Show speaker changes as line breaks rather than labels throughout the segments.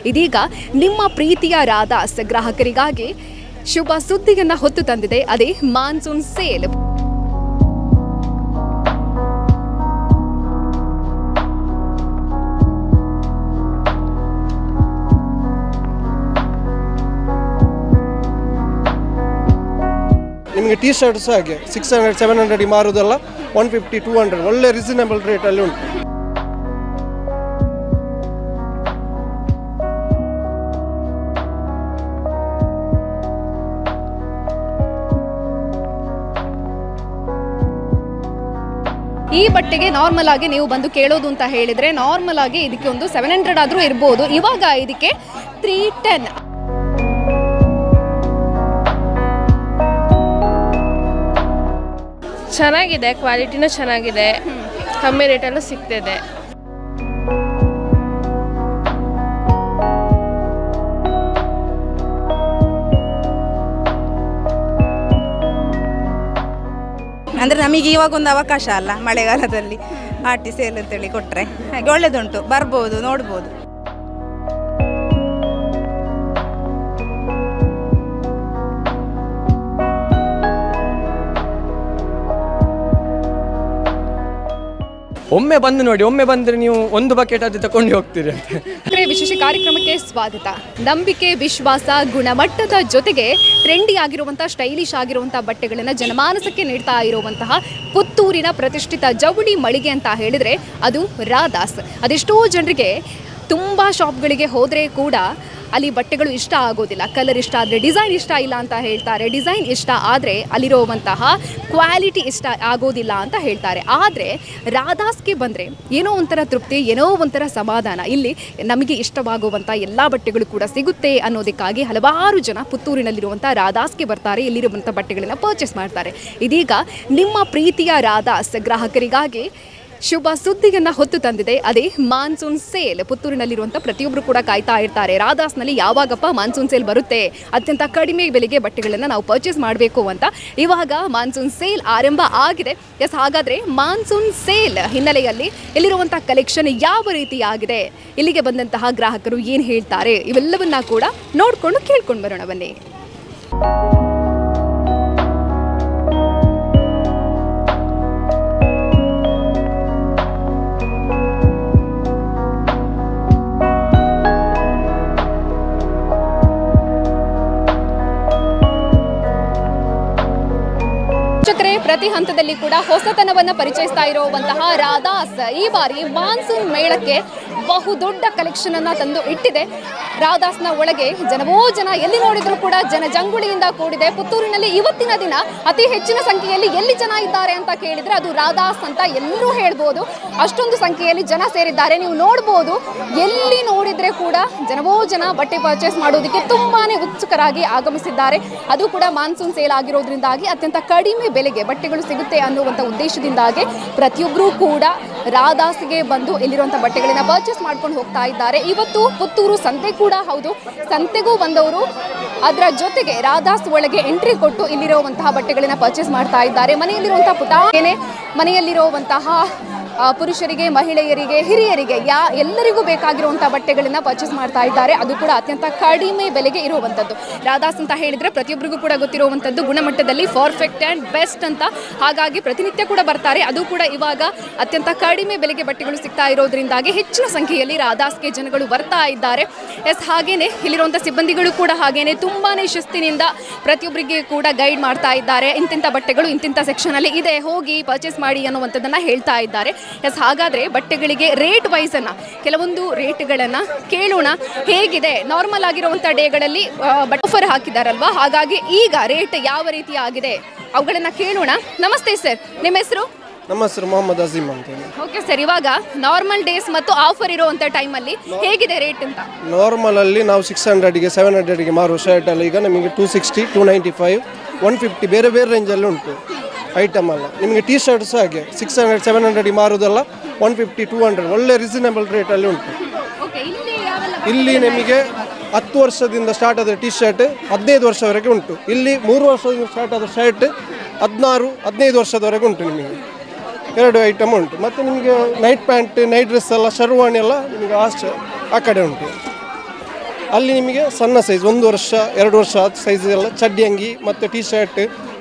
ಇದೀಗ ನಿಮ್ಮ ಪ್ರೀತಿಯ ರಾಧಾಸ್ ಗ್ರಾಹಕರಿಗಾಗಿ ಶುಭ ಸುದ್ದಿಯನ್ನು ಹೊತ್ತು ತಂದಿದೆ. ಅದೇ ಮಾನ್ಸೂನ್ ಸೇಲ್.
ನಿಮಗೆ ಟಿ ಶರ್ಟ್ಸ್ ಹಾಗೆ 600 700 ಮಾರುವುದಲ್ಲ 150 200 ಒಳ್ಳೆ ರೀಸನಬಲ್ ರೇಟಲ್ಲಿ ಉಂಟು.
ಈ ಬಟ್ಟೆಗೆ ನಾರ್ಮಲ್ ಆಗಿ ನೀವು ಬಂದು ಕೇಳೋದು ಅಂತ ಹೇಳಿದರೆ ನಾರ್ಮಲ್ ಆಗಿ ಇದಕ್ಕೆ ಒಂದು 700 ಆದರೂ ಇರ್ಬೋದು. ಇವಾಗ ಇದಕ್ಕೆ 310.
ಚೆನ್ನಾಗಿದೆ, ಕ್ವಾಲಿಟಿನೂ ಚೆನ್ನಾಗಿದೆ, ಕಮ್ಮಿ ರೇಟಲ್ಲೂ ಸಿಗ್ತಿದೆ.
ಅಂದರೆ ನಮಗೆ ಇವಾಗ ಒಂದು ಅವಕಾಶ ಅಲ್ಲ, ಮಳೆಗಾಲದಲ್ಲಿ ಆರ್ಟಿ ಸೇಲ್ ಅಂತೇಳಿ ಕೊಟ್ಟರೆ ಹಾಗೆ ಒಳ್ಳೆಯದುಂಟು, ಬರ್ಬೋದು, ನೋಡ್ಬೋದು.
ಒಮ್ಮೆ ಬಂದು ನೋಡಿ, ಒಮ್ಮೆ ಬಂದರೆ ನೀವು ಒಂದು ಬಕೆಟ್ ಅದು ತಗೊಂಡು ಹೋಗ್ತೀರಿ.
ವಿಶೇಷ ಕಾರ್ಯಕ್ರಮಕ್ಕೆ ಸ್ವಾಗತ. ನಂಬಿಕೆ, ವಿಶ್ವಾಸ, ಗುಣಮಟ್ಟದ ಜೊತೆಗೆ ಟ್ರೆಂಡಿ ಆಗಿರುವಂತಹ, ಸ್ಟೈಲಿಶ್ ಆಗಿರುವಂತಹ ಬಟ್ಟೆಗಳನ್ನು ಜನಮಾನಸಕ್ಕೆ ನೀಡ್ತಾ ಇರುವಂತಹ ಪುತ್ತೂರಿನ ಪ್ರತಿಷ್ಠಿತ ಜವಳಿ ಮಳಿಗೆ ಅಂತ ಹೇಳಿದರೆ ಅದು ರಾಧಾಸ್. ಅದೆಷ್ಟೋ ಜನರಿಗೆ ತುಂಬ ಶಾಪ್ಗಳಿಗೆ ಹೋದರೆ ಕೂಡ ಅಲ್ಲಿ ಬಟ್ಟೆಗಳು ಇಷ್ಟ ಆಗೋದಿಲ್ಲ. ಕಲರ್ ಇಷ್ಟ ಆದರೆ ಡಿಸೈನ್ ಇಷ್ಟ ಇಲ್ಲ ಅಂತ ಹೇಳ್ತಾರೆ, ಡಿಸೈನ್ ಇಷ್ಟ ಆದರೆ ಅಲ್ಲಿರುವಂತಹ ಕ್ವಾಲಿಟಿ ಇಷ್ಟ ಆಗೋದಿಲ್ಲ ಅಂತ ಹೇಳ್ತಾರೆ. ಆದರೆ ರಾಧಾಸ್ಗೆ ಬಂದರೆ ಏನೋ ಒಂಥರ ತೃಪ್ತಿ, ಏನೋ ಒಂಥರ ಸಮಾಧಾನ. ಇಲ್ಲಿ ನಮಗೆ ಇಷ್ಟವಾಗುವಂಥ ಎಲ್ಲ ಬಟ್ಟೆಗಳು ಕೂಡ ಸಿಗುತ್ತೆ ಅನ್ನೋದಕ್ಕಾಗಿ ಹಲವಾರು ಜನ ಪುತ್ತೂರಿನಲ್ಲಿರುವಂಥ ರಾಧಾಸ್ಗೆ ಬರ್ತಾರೆ, ಇಲ್ಲಿರುವಂಥ ಬಟ್ಟೆಗಳನ್ನು ಪರ್ಚೇಸ್ ಮಾಡ್ತಾರೆ. ಇದೀಗ ನಿಮ್ಮ ಪ್ರೀತಿಯ ರಾಧಾಸ್ ಗ್ರಾಹಕರಿಗಾಗಿ ಶುಭ ಸುದ್ದಿಯನ್ನು ಹೊತ್ತು ತಂದಿದೆ. ಅದೇ ಮಾನ್ಸೂನ್ ಸೇಲ್. ಪುತ್ತೂರಿನಲ್ಲಿರುವಂಥ ಪ್ರತಿಯೊಬ್ಬರು ಕೂಡ ಕಾಯ್ತಾ ಇರ್ತಾರೆ, ರಾಧಾಸ್ನಲ್ಲಿ ಯಾವಾಗಪ್ಪ ಮಾನ್ಸೂನ್ ಸೇಲ್ ಬರುತ್ತೆ, ಅತ್ಯಂತ ಕಡಿಮೆ ಬೆಲೆಗೆ ಬಟ್ಟೆಗಳನ್ನು ನಾವು ಪರ್ಚೇಸ್ ಮಾಡಬೇಕು ಅಂತ. ಇವಾಗ ಮಾನ್ಸೂನ್ ಸೇಲ್ ಆರಂಭ ಆಗಿದೆ. ಎಸ್, ಹಾಗಾದರೆ ಮಾನ್ಸೂನ್ ಸೇಲ್ ಹಿನ್ನೆಲೆಯಲ್ಲಿ ಇಲ್ಲಿರುವಂಥ ಕಲೆಕ್ಷನ್ ಯಾವ ರೀತಿಯಾಗಿದೆ, ಇಲ್ಲಿಗೆ ಬಂದಂತಹ ಗ್ರಾಹಕರು ಏನು ಹೇಳ್ತಾರೆ, ಇವೆಲ್ಲವನ್ನ ಕೂಡ ನೋಡಿಕೊಂಡು ಕೇಳ್ಕೊಂಡು ಬರೋಣ ಬನ್ನಿ. ಪ್ರತಿ ಹಂತದಲ್ಲಿ ಕೂಡ ಹೊಸತನವನ್ನು ಪರಿಚಯಿಸ್ತಾ ಇರುವಂತಹ ರಾಧಾಸ್ ಈ ಬಾರಿ ಮಾನ್ಸೂನ್ ಮೇಳಕ್ಕೆ ಬಹುದೊಡ್ಡ ಕಲೆಕ್ಷನ್ ಅನ್ನ ತಂದು ಇಟ್ಟಿದೆ. ರಾಧಾಸ್ನ ಒಳಗೆ ಜನವೋ ಜನ, ಎಲ್ಲಿ ನೋಡಿದ್ರು ಕೂಡ ಜನಜಂಗುಳಿಯಿಂದ ಕೂಡಿದೆ. ಪುತ್ತೂರಿನಲ್ಲಿ ಇವತ್ತಿನ ದಿನ ಅತಿ ಹೆಚ್ಚಿನ ಸಂಖ್ಯೆಯಲ್ಲಿ ಎಲ್ಲಿ ಜನ ಇದ್ದಾರೆ ಅಂತ ಕೇಳಿದ್ರೆ ಅದು ರಾಧಾಸ್ ಅಂತ ಎಲ್ಲರೂ ಹೇಳ್ಬೋದು. ಅಷ್ಟೊಂದು ಸಂಖ್ಯೆಯಲ್ಲಿ ಜನ ಸೇರಿದ್ದಾರೆ. ನೀವು ನೋಡ್ಬೋದು, ಎಲ್ಲಿ ನೋಡಿದ್ರೆ ಕೂಡ ಜನವೋ ಜನ ಬಟ್ಟೆ ಪರ್ಚೇಸ್ ಮಾಡೋದಕ್ಕೆ ತುಂಬಾನೇ ಉತ್ಸುಕರಾಗಿ ಆಗಮಿಸಿದ್ದಾರೆ. ಅದು ಕೂಡ ಮಾನ್ಸೂನ್ ಸೇಲ್ ಆಗಿರೋದ್ರಿಂದಾಗಿ ಅತ್ಯಂತ ಕಡಿಮೆ ಬೆಲೆಗೆ ಬಟ್ಟೆಗಳು ಸಿಗುತ್ತೆ ಅನ್ನುವಂಥ ಉದ್ದೇಶದಿಂದಾಗಿ ಪ್ರತಿಯೊಬ್ಬರೂ ಕೂಡ ರಾಧಾಸ್ಗೆ ಬಂದು ಇಲ್ಲಿರುವಂಥ ಬಟ್ಟೆಗಳನ್ನ ಪರ್ಚೇಸ್ ಮಾಡ್ಕೊಂಡು ಹೋಗ್ತಾ ಇದ್ದಾರೆ. ಇವತ್ತು ಪುತ್ತೂರು ಸಂತೆ ಕೂಡ ಹೌದು, ಸಂತೆಗೂ ಬಂದವರು ಅದರ ಜೊತೆಗೆ ರಾಧಾಸ್ ಒಳಗೆ ಎಂಟ್ರಿ ಕೊಟ್ಟು ಇಲ್ಲಿರುವಂತಹ ಬಟ್ಟೆಗಳನ್ನ ಪರ್ಚೇಸ್ ಮಾಡ್ತಾ ಇದ್ದಾರೆ. ಮನೆಯಲ್ಲಿರುವಂತಹ ಪುಟಾಣೆ, ಮನೆಯಲ್ಲಿರುವಂತಹ ಪುರುಷರಿಗೆ, ಮಹಿಳೆಯರಿಗೆ, ಹಿರಿಯರಿಗೆ ಎಲ್ಲರಿಗೂ ಬೇಕಾಗಿರುವಂಥ ಬಟ್ಟೆಗಳನ್ನ ಪರ್ಚೇಸ್ ಮಾಡ್ತಾ ಇದ್ದಾರೆ. ಅದು ಕೂಡ ಅತ್ಯಂತ ಕಡಿಮೆ ಬೆಲೆಗೆ ಇರುವಂಥದ್ದು. ರಾಧಾಸ್ ಅಂತ ಹೇಳಿದರೆ ಪ್ರತಿಯೊಬ್ಬರಿಗೂ ಕೂಡ ಗೊತ್ತಿರುವಂಥದ್ದು ಗುಣಮಟ್ಟದಲ್ಲಿ ಪರ್ಫೆಕ್ಟ್ ಆ್ಯಂಡ್ ಬೆಸ್ಟ್ ಅಂತ. ಹಾಗಾಗಿ ಪ್ರತಿನಿತ್ಯ ಕೂಡ ಬರ್ತಾರೆ. ಅದು ಕೂಡ ಇವಾಗ ಅತ್ಯಂತ ಕಡಿಮೆ ಬೆಲೆಗೆ ಬಟ್ಟೆಗಳು ಸಿಗ್ತಾ ಇರೋದ್ರಿಂದಾಗಿ ಹೆಚ್ಚಿನ ಸಂಖ್ಯೆಯಲ್ಲಿ ರಾಧಾಸ್ಗೆ ಜನಗಳು ಬರ್ತಾ ಇದ್ದಾರೆ. ಎಸ್, ಹಾಗೇನೆ ಇಲ್ಲಿರುವಂಥ ಸಿಬ್ಬಂದಿಗಳು ಕೂಡ ಹಾಗೇನೆ ತುಂಬಾನೇ ಶಿಸ್ತಿನಿಂದ ಪ್ರತಿಯೊಬ್ಬರಿಗೆ ಕೂಡ ಗೈಡ್ ಮಾಡ್ತಾ ಇದ್ದಾರೆ. ಇಂತಿಂಥ ಬಟ್ಟೆಗಳು ಇಂತಿಂಥ ಸೆಕ್ಷನಲ್ಲಿ ಇದೆ, ಹೋಗಿ ಪರ್ಚೇಸ್ ಮಾಡಿ ಅನ್ನುವಂಥದ್ದನ್ನು ಹೇಳ್ತಾ ಇದ್ದಾರೆ. ಎಸ್, ಹಾಗಾದರೆ ಬಟ್ಟೆಗಳಿಗೆ ರೇಟ್ ವೈಸನ್ನು ಕೆಲವೊಂದು ರೇಟ್ಗಳನ್ನು ಕೇಳೋಣ. ಹೇಗಿದೆ ನಾರ್ಮಲ್ ಆಗಿರುವಂಥ ಡೇಗಳಲ್ಲಿ ಆಫರ್ ಹಾಕಿದ್ದಾರಲ್ವಾ, ಹಾಗಾಗಿ ಈಗ ರೇಟ್ ಯಾವ ರೀತಿ ಆಗಿದೆ ಅವುಗಳನ್ನು ಕೇಳೋಣ. ನಮಸ್ತೆ ಸರ್, ನಿಮ್ಮ ಹೆಸರು?
ನಮ್ಮ ಹೆಸರು ಮೊಹಮ್ಮದ್ ಅಜೀಮ್ ಅಂತ.
ಓಕೆ ಸರ್, ಇವಾಗ ನಾರ್ಮಲ್ ಡೇಸ್ ಮತ್ತು ಆಫರ್ ಇರುವಂಥ ಟೈಮಲ್ಲಿ ಹೇಗಿದೆ ರೇಟ್ ಅಂತ?
ನಾರ್ಮಲಲ್ಲಿ ನಾವು 600ಗೆ 700ಗೆ ಮಾರುವ ಶರ್ಟ್ ಎಲ್ಲ ಈಗ ನಮಗೆ 260 295 150 ಬೇರೆ ಬೇರೆ ರೇಂಜಲ್ಲಿ ಉಂಟು ಐಟಮ್ ಅಲ್ಲ. ನಿಮಗೆ ಟಿ ಶರ್ಟ್ಸ್ ಹಾಗೆ 600 700 ಮಾರುವುದಲ್ಲ 150 200 ಒಳ್ಳೆ ರೀಸನಬಲ್ ರೇಟಲ್ಲಿ ಉಂಟು. ಇಲ್ಲಿ ನಿಮಗೆ 10 ವರ್ಷದಿಂದ ಸ್ಟಾರ್ಟ್ ಆದ ಟಿ ಶರ್ಟ್ 15 ವರ್ಷವರೆಗೆ ಉಂಟು. ಇಲ್ಲಿ 3 ವರ್ಷದಿಂದ ಸ್ಟಾರ್ಟ್ ಆದ ಶರ್ಟ್ 16 15 ವರ್ಷದವರೆಗೆ ಉಂಟು. ನಿಮಗೆ ಎರಡು ಐಟಮ್ ಉಂಟು. ಮತ್ತು ನಿಮಗೆ ನೈಟ್ ಪ್ಯಾಂಟ್, ನೈಟ್ ಡ್ರೆಸ್ ಎಲ್ಲ, ಶರ್ವಾಣಿ ಎಲ್ಲ ನಿಮಗೆ ಆ ಕಡೆ ಉಂಟು. ಅಲ್ಲಿ ನಿಮಗೆ ಸಣ್ಣ ಸೈಜ್ 1 ವರ್ಷ 2 ವರ್ಷ ಸೈಜ್ ಎಲ್ಲ ಚಡ್ಡಿ ಅಂಗಿ ಮತ್ತು ಟೀ ಶರ್ಟ್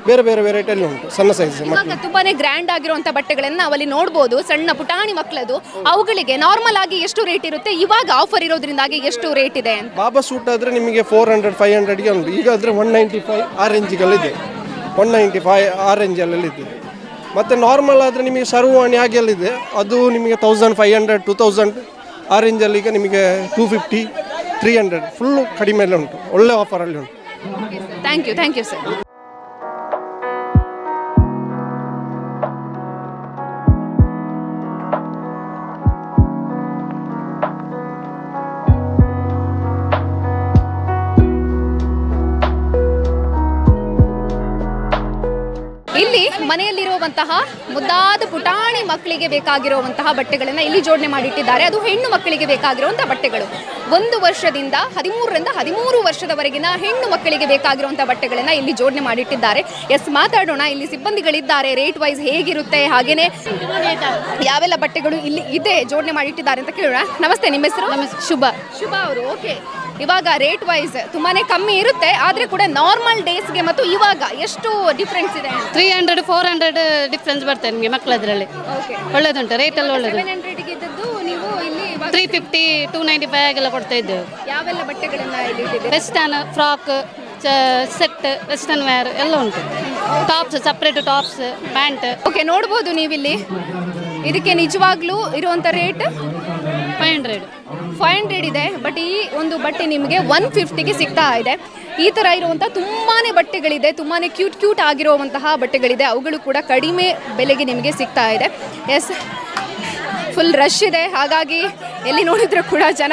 ಬೇರೆ ಬೇರೆ ವೆರೈಟಿಯಲ್ಲಿ ಉಂಟು ಸಣ್ಣ ಸೈಜ್.
ಇವಾಗ ತುಂಬಾನೇ ಗ್ರ್ಯಾಂಡ್ ಆಗಿರುವಂತ ಬಟ್ಟೆಗಳನ್ನ ನಾವಲ್ಲಿ ನೋಡ್ಬೋದು. ಸಣ್ಣ ಪುಟಾಣಿ ಮಕ್ಕಳದು ಅವುಗಳಿಗೆ ನಾರ್ಮಲ್ ಆಗಿ ಎಷ್ಟು ರೇಟ್ ಇರುತ್ತೆ, ಇವಾಗ ಆಫರ್ ಇರೋದ್ರಿಂದಾಗಿ ಎಷ್ಟು ರೇಟ್ ಇದೆ ಅಂತ?
ಬಾಬಾ ಸೂಟ್ ಆದರೆ ನಿಮಗೆ 400-500ಗೆ ಉಂಟು. ಈಗ ಆದರೆ 195 ಆ ರೇಂಜಿಗಲ್ಲಿದೆ, 195 ಆ ರೇಂಜಲ್ಲಿದೆ. ಮತ್ತು ನಾರ್ಮಲ್ ಆದರೆ ನಿಮಗೆ ಶರ್ವಾಣಿ ಹಾಗೆಲ್ಲಿದೆ, ಅದು ನಿಮಗೆ 1500-2000 ಆ ರೇಂಜಲ್ಲಿ. ಈಗ ನಿಮಗೆ 250-300 ಫುಲ್ಲು ಕಡಿಮೆಯಲ್ಲಿ ಉಂಟು, ಒಳ್ಳೆ ಆಫರಲ್ಲಿ ಉಂಟು.
Thank you sir. ಇಲ್ಲಿ ಮನೆಯಲ್ಲಿರುವಂತಹ ಮುದ್ದಾದ ಪುಟಾಣಿ ಮಕ್ಕಳಿಗೆ ಬೇಕಾಗಿರುವಂತಹ ಬಟ್ಟೆಗಳನ್ನು ಇಲ್ಲಿ ಜೋಡಣೆ ಮಾಡಿಟ್ಟಿದ್ದಾರೆ. ಅದು ಹೆಣ್ಣು ಮಕ್ಕಳಿಗೆ ಬೇಕಾಗಿರುವಂತಹ ಬಟ್ಟೆಗಳು. 1 ವರ್ಷದಿಂದ 13 ವರ್ಷದವರೆಗಿನ ಹೆಣ್ಣು ಮಕ್ಕಳಿಗೆ ಬೇಕಾಗಿರುವಂತಹ ಬಟ್ಟೆಗಳನ್ನು ಇಲ್ಲಿ ಜೋಡಣೆ ಮಾಡಿಟ್ಟಿದ್ದಾರೆ. ಮಾತಾಡೋಣ, ಇಲ್ಲಿ ಸಿಬ್ಬಂದಿಗಳಿದ್ದಾರೆ. ರೇಟ್ ವೈಸ್ ಹೇಗಿರುತ್ತೆ, ಹಾಗೇನೆ ಯಾವೆಲ್ಲ ಬಟ್ಟೆಗಳು ಇಲ್ಲಿ ಇದೆ ಜೋಡಣೆ ಮಾಡಿಟ್ಟಿದ್ದಾರೆ ಅಂತ ಕೇಳೋಣ. ನಮಸ್ತೆ, ನಿಮ್ಮ ಹೆಸರು? ಶುಭ ಅವರು. ಓಕೆ, ಇವಾಗ ರೇಟ್ ವೈಸ್ ತುಂಬಾನೇ ಕಮ್ಮಿ ಇರುತ್ತೆ, ಆದ್ರೆ ಕೂಡ ನಾರ್ಮಲ್ ಡೇಸ್ಗೆ ಮತ್ತು ಇವಾಗ ಎಷ್ಟು ಡಿಫ್ರೆನ್ಸ್ ಇದೆ?
300-400 ಡಿಫ್ರೆನ್ಸ್ ಬರ್ತದೆ ನಿಮಗೆ ಮಕ್ಕಳದ್ರಲ್ಲಿ. ಒಳ್ಳೇದುಂಟು, ರೇಟ್ ಎಲ್ಲ ಒಳ್ಳೇದು.
700ಗೆ ಇದ್ದದ್ದು ನೀವು ಇಲ್ಲಿ
350-295 ಆಗೆಲ್ಲ ಕೊಡ್ತಾ ಇದ್ದೇವೆ.
ಯಾವೆಲ್ಲ ಬಟ್ಟೆಗಳನ್ನ ಇಲ್ಲಿ ಇಟ್ಟಿದ್ದೀರಿ?
Western frock, set, western wear ಎಲ್ಲ ಉಂಟು. Tops, separate tops, pant.
Okay, ನೋಡ್ಬೋದು ನೀವಿಲ್ಲಿ. ಇದಕ್ಕೆ ನಿಜವಾಗ್ಲೂ ಇರುವಂತ ರೇಟ್ 500 ಇದೆ. ಬಟ್ ಈ ಒಂದು ಬಟ್ಟೆ ನಿಮಗೆ 150ಗೆ ಸಿಗ್ತಾ ಇದೆ. ಈ ಥರ ಇರುವಂಥ ತುಂಬಾನೇ ಬಟ್ಟೆಗಳಿದೆ, ತುಂಬಾನೇ ಕ್ಯೂಟ್ ಆಗಿರುವಂತಹ ಬಟ್ಟೆಗಳಿದೆ. ಅವುಗಳು ಕೂಡ ಕಡಿಮೆ ಬೆಲೆಗೆ ನಿಮಗೆ ಸಿಗ್ತಾ ಇದೆ. ಫುಲ್ ರಶ್ ಇದೆ, ಹಾಗಾಗಿ ಎಲ್ಲಿ ನೋಡಿದ್ರು ಕೂಡ ಜನ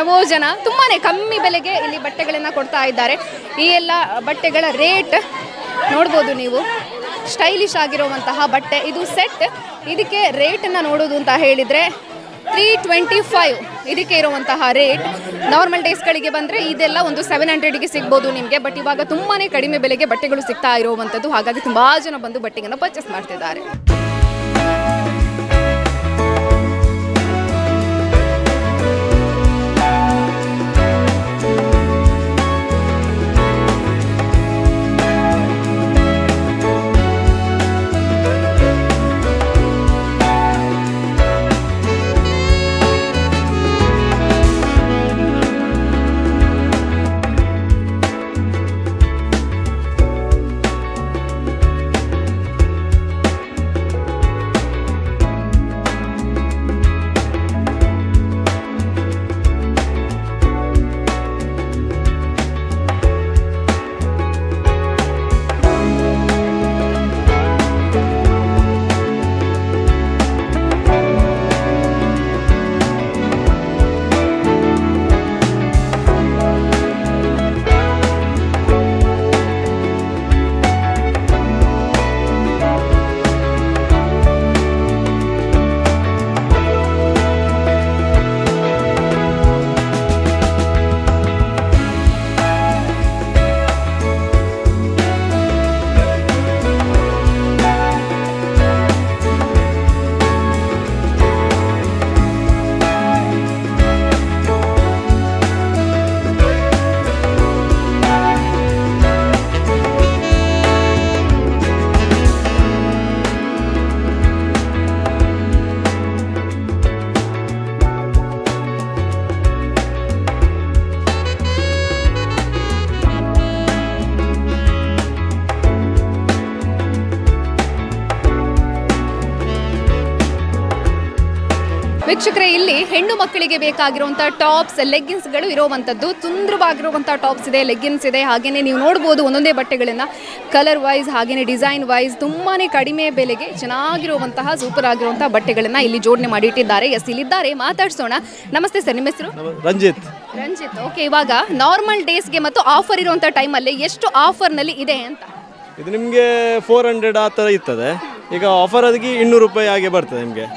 ತುಂಬಾನೇ ಕಮ್ಮಿ ಬೆಲೆಗೆ ಇಲ್ಲಿ ಬಟ್ಟೆಗಳನ್ನು ಕೊಡ್ತಾ ಇದ್ದಾರೆ. ಈ ಎಲ್ಲ ಬಟ್ಟೆಗಳ ರೇಟ್ ನೋಡ್ಬೋದು ನೀವು. ಸ್ಟೈಲಿಶ್ ಆಗಿರುವಂತಹ ಬಟ್ಟೆ ಇದು ಸೆಟ್. ಇದಕ್ಕೆ ರೇಟನ್ನು ನೋಡೋದು ಅಂತ ಹೇಳಿದರೆ 325 ಇದಕ್ಕೆ ಇರುವಂತಹ ರೇಟ್. ನಾರ್ಮಲ್ ಡೇಸ್ಗಳಿಗೆ ಬಂದರೆ ಇದೆಲ್ಲ ಒಂದು 700ಗೆ ಸಿಗ್ಬೋದು ನಿಮಗೆ. ಬಟ್ ಇವಾಗ ತುಂಬಾ ಕಡಿಮೆ ಬೆಲೆಗೆ ಬಟ್ಟೆಗಳು ಸಿಗ್ತಾ ಇರುವಂಥದ್ದು. ಹಾಗಾಗಿ ತುಂಬ ಜನ ಬಂದು ಬಟ್ಟೆಗಳನ್ನು ಪರ್ಚೇಸ್ ಮಾಡ್ತಿದ್ದಾರೆ. ವೀಕ್ಷಕರೇ, ಇಲ್ಲಿ ಹೆಣ್ಣು ಮಕ್ಕಳಿಗೆ ಬೇಕಾಗಿರುವಂಥ ಟಾಪ್ಸ್, ಲೆಗ್ಗಿನ್ಸ್ಗಳು ಇರುವಂಥದ್ದು. ಸುಂದರವಾಗಿರುವಂಥ ಟಾಪ್ಸ್ ಇದೆ, ಲೆಗ್ಗಿನ್ಸ್ ಇದೆ. ಹಾಗೆಯೇ ನೀವು ನೋಡ್ಬೋದು ಒಂದೊಂದೇ ಬಟ್ಟೆಗಳನ್ನು ಕಲರ್ ವೈಸ್ ಹಾಗೆಯೇ ಡಿಸೈನ್ ವೈಸ್ ತುಂಬಾ ಕಡಿಮೆ ಬೆಲೆಗೆ ಚೆನ್ನಾಗಿರುವಂತಹ ಸೂಪರ್ ಆಗಿರುವಂಥ ಬಟ್ಟೆಗಳನ್ನು ಇಲ್ಲಿ ಜೋಡಣೆ ಮಾಡಿಟ್ಟಿದ್ದಾರೆ. ಇಲ್ಲಿದ್ದಾರೆ, ಮಾತಾಡ್ಸೋಣ. ನಮಸ್ತೆ ಸರ್, ನಿಮ್ಮ ಹೆಸರು?
ರಂಜಿತ್.
ಓಕೆ, ಇವಾಗ ನಾರ್ಮಲ್ ಡೇಸ್ಗೆ ಮತ್ತು ಆಫರ್ ಇರುವಂಥ ಟೈಮಲ್ಲಿ ಎಷ್ಟು ಆಫರ್ನಲ್ಲಿ ಇದೆ ಅಂತ?
ಇದು ನಿಮಗೆ 400 ಆ ಥರ ಇರ್ತದೆ. ಈಗ ಆಫರ್ ಅದಕ್ಕೆ 200 ರೂಪಾಯಿ ಹಾಗೆ ಬರ್ತದೆ ನಿಮಗೆ.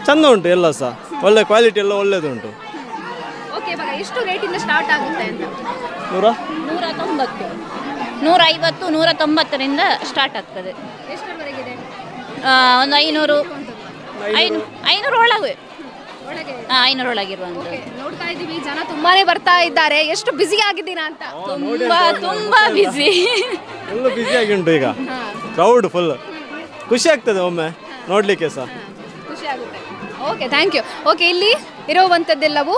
ಚಂದ ಉಂಟು, ಎಲ್ಲ ಸಹ ಒಳ್ಳೆ ಕ್ವಾಲಿಟಿ ಎಲ್ಲ ಒಳ್ಳೆದುಂಟು.
ಓಕೆ, ಇವಾಗ ಎಷ್ಟು ರೇಟಿಂದ ಸ್ಟಾರ್ಟ್ ಆಗುತ್ತೆ ಅಂತ?
190, 150, 190ರಿಂದ ಸ್ಟಾರ್ಟ್ ಆಗ್ತದೆ.
ಎಷ್ಟರವರೆಗಿದೆ?
ಒಂದು 500 ಒಳಗೆ. ಹಾಂ 500 ಒಳಗಿರುವಂಥ.
ನೋಡ್ತಾ ಇದ್ದೀವಿ ಜನ ತುಂಬಾನೇ ಬರ್ತಾ ಇದ್ದಾರೆ. ಎಷ್ಟು ಬ್ಯುಸಿ ಆಗಿದ್ದೀರಾ ಅಂತ?
ತುಂಬಾ ಬಿಸಿ,
ಫುಲ್ ಬ್ಯುಸಿಯಾಗಿ ಉಂಟು ಈಗ, ಕ್ರೌಡ್ ಫುಲ್. ಖುಷಿ ಆಗ್ತದೆ ಒಮ್ಮೆ ನೋಡಲಿಕ್ಕೆ ಸಹ.
ಖುಷಿ ಆಗುತ್ತೆ. Okay, thank you. ಓಕೆ, ಇಲ್ಲಿ ಇರುವಂಥದ್ದೆಲ್ಲವೂ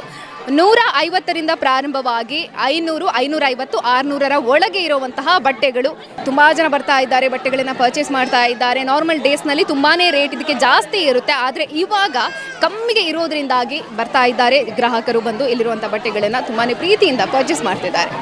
150ರಿಂದ ಪ್ರಾರಂಭವಾಗಿ 500, 550, 600ರ ಒಳಗೆ ಇರುವಂತಹ ಬಟ್ಟೆಗಳು. ತುಂಬ ಜನ ಬರ್ತಾ ಇದ್ದಾರೆ, ಬಟ್ಟೆಗಳನ್ನು ಪರ್ಚೇಸ್ ಮಾಡ್ತಾ ಇದ್ದಾರೆ. ನಾರ್ಮಲ್ ಡೇಸ್ನಲ್ಲಿ ತುಂಬಾ ರೇಟ್ ಇದಕ್ಕೆ ಜಾಸ್ತಿ ಇರುತ್ತೆ, ಆದರೆ ಇವಾಗ ಕಮ್ಮಿಗೆ ಇರೋದ್ರಿಂದಾಗಿ ಬರ್ತಾ ಇದ್ದಾರೆ ಗ್ರಾಹಕರು. ಬಂದು ಇಲ್ಲಿರುವಂಥ ಬಟ್ಟೆಗಳನ್ನು ತುಂಬಾ ಪ್ರೀತಿಯಿಂದ ಪರ್ಚೇಸ್ ಮಾಡ್ತಿದ್ದಾರೆ.